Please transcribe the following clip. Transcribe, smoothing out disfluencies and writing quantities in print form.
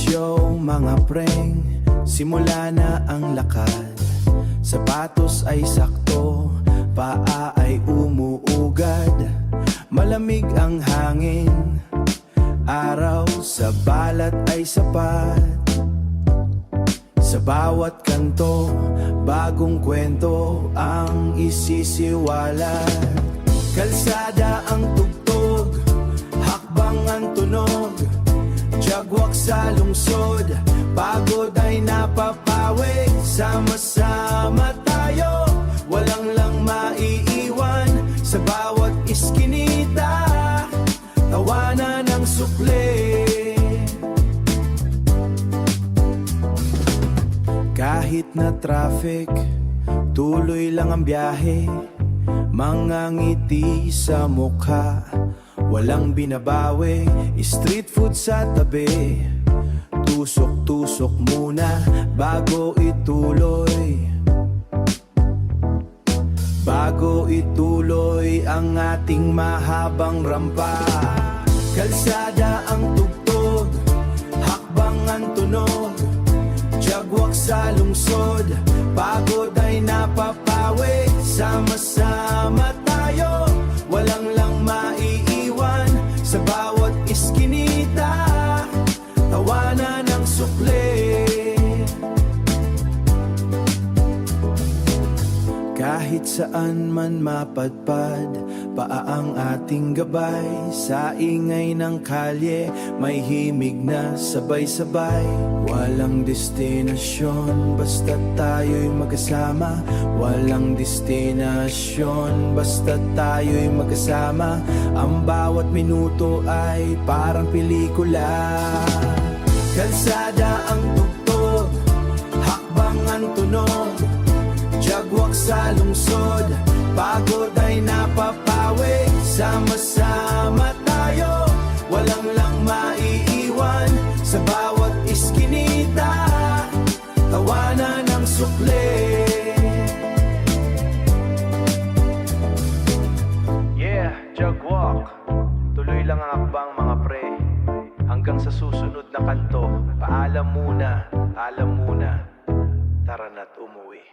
show, mga preng, simula na ang lakad. Sapatos ay sakto, paa ay umuugad. Malamig ang hangin, araw sa balat ay sapat. Sa bawat kanto, bagong kwento ang isisiwalat. Kalsada ang tugtog, hakbang ang tunog, jagwak sa lungsod, pagod ay napapawi. Sama-sama tayo, walang lang maiiwan. Sa bawat iskinita, tawanan ng sukli. Kahit na traffic, tuloy lang ang biyahe. Mga ngiti sa mukha, walang binabawi. Street food sa tabi, tusok-tusok muna bago ituloy. Bago ituloy ang ating mahabang rampa. Kalsada ang tugtog, hakbang ang tunog, jagwak sa lungsod, pagod ay napapawi. Sama-sama tayo, walang lang maiiwan. Sa bawat iskinita, tawanan ng sukli. Kahit saan man mapadpad, paa ang ating gabay. Sa ingay ng kalye, may himig na sabay-sabay. Walang destinasyon, basta tayo'y magkasama. Walang destinasyon, basta tayo'y magkasama. Ang bawat minuto ay parang pelikula. Kalsada ang tugtog, hakbang ang tunog, jagwak sa lungsod, pagod ay napapawi. Sama-sama tayo, walang lang maiiwan. Sa bawat iskinita, tawanan ng sukli. Yeah, jagwak, tuloy lang ang akbang mga pre. Hanggang sa susunod na kanto, paalam muna, alam muna, tara na't umuwi.